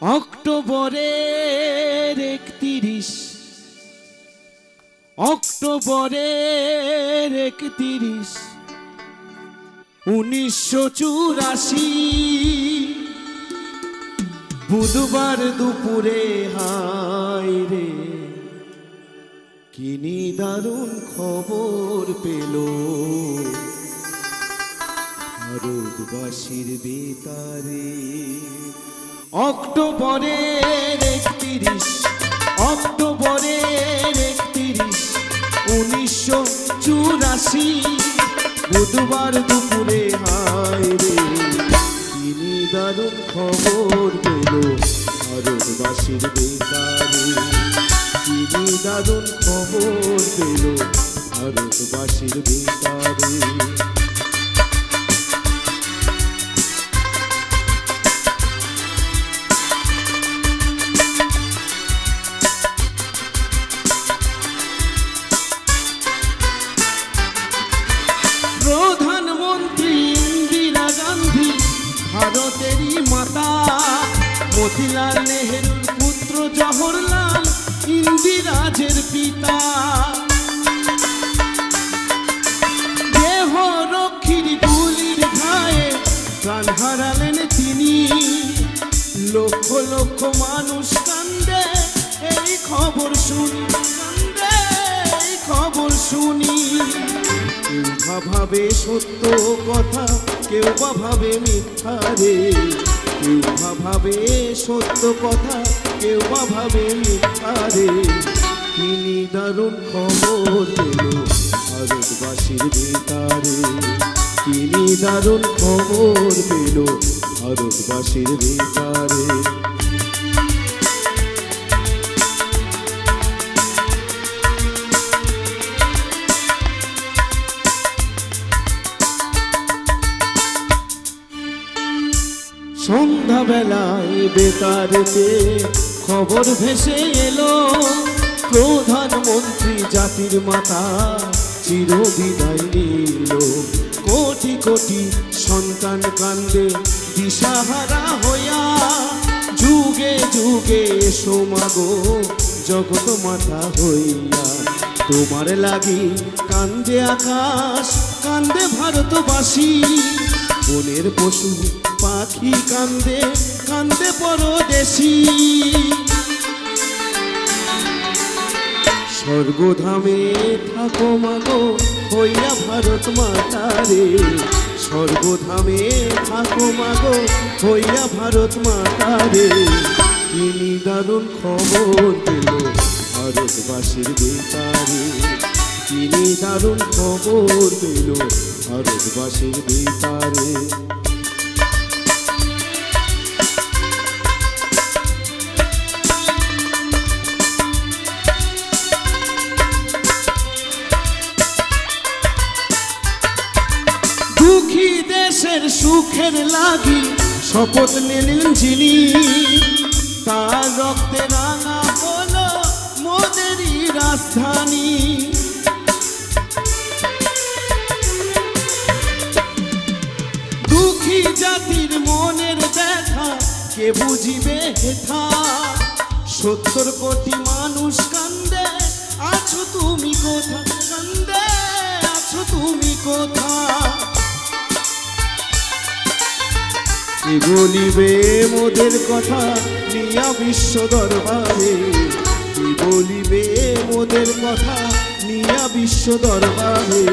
অক্টোবরের 31, অক্টোবরের 31, 1984 বুধবার দুপুরে হায় রে কি নিদারুণ খবর পেল ভারতবাসীর বেতারে। অক্টোবরের 31, অক্টোবরের 31, 1984 বুধবার দুপুরে হায় রে কি নিদারুণ খবর পেল ভারতবাসীর বেতারে। কি নিদারুণ খবর পেল ভারতবাসীর বেতারে। প্রধানমন্ত্রী ইন্দিরা গান্ধী ভারতেরই মাতা, মতিলাল নেহেরুর পুত্র জওহরলাল ইন্দিরাজের পিতা। দেহ রক্ষীর গুলির ঘায়ে প্রাণ হারালেন তিনি। লক্ষ লক্ষ মানুষ কান্দে এই খবর শুনি, কান্দে এই খবর শুনি। কেউ বা ভাবে সত্য কথা, কেউ বা ভাবে মিথ্যা রে। কেউ বা ভাবে সত্য কথা, কেউ বা ভাবে মিথ্যা রে। কি নিদারুণ খবর পেল ভারতবাসীর বেতারে। কি নিদারুণ খবর পেল ভারতবাসীর বেতারে। সন্ধ্যাবেলায় বেতারেতে খবর ভেসে এলো, প্রধানমন্ত্রী জাতির মাতা চিরবিদায় নিল। কোটি কোটি সন্তান কান্দে দিশাহারা হইয়া, যুগে যুগে এসো মাগো জগৎ মাতা হইয়া। তোমার লাগি কান্দে আকাশ, কান্দে ভারতবাসী। বনের পশু পাখি কান্দে, কান্দে পরদেশী। স্বর্গধামে থাকো মাগো হইয়া ভারত মাতারে। স্বর্গধামে থাকো মাগো হইয়া ভারত মাতারে। কি নিদারুণ খবর পেল ভারতবাসীর বেতারে। কি নিদারুণ খবর পেল ভারতবাসীর বেতারে। দুঃখী দেশের সুখের লাগি শপথ নিলেন যিনি, তার রক্তে রাঙা হলো মোদেরই রাজধানী। দুঃখী জাতির মনের ব্যথা কে বুঝিবে হেথা। 70 কোটি মানুষ কান্দে, আছো তুমি কোথা, কান্দে আছো তুমি কোথা। কি বলিবে মোদের কথা নিয়া বিশ্ব দরবারে। কি বলিবে মোদের কথা নিয়া বিশ্ব দরবারে।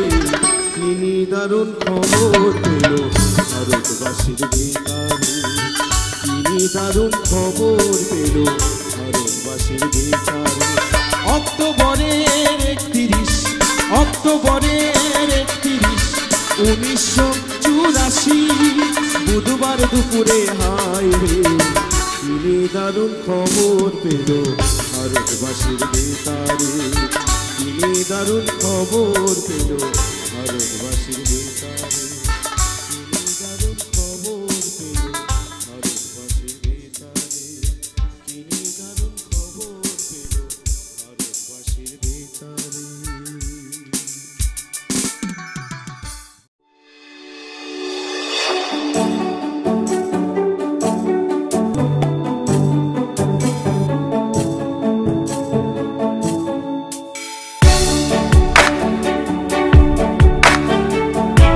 কি নিদারুণ খবর পেল ভারতবাসীর বেতারে। কি নিদারুণ খবর পেল ভারতবাসীর বেতারে। অক্টোবরের 31, অক্টোবরের 31, 1984 বুধবার দুপুরে হায় রে কি নিদারুণ খবর পেল ভারতবাসীর বেতারে। কি নিদারুণ খবর পেল ভারতবাসীর।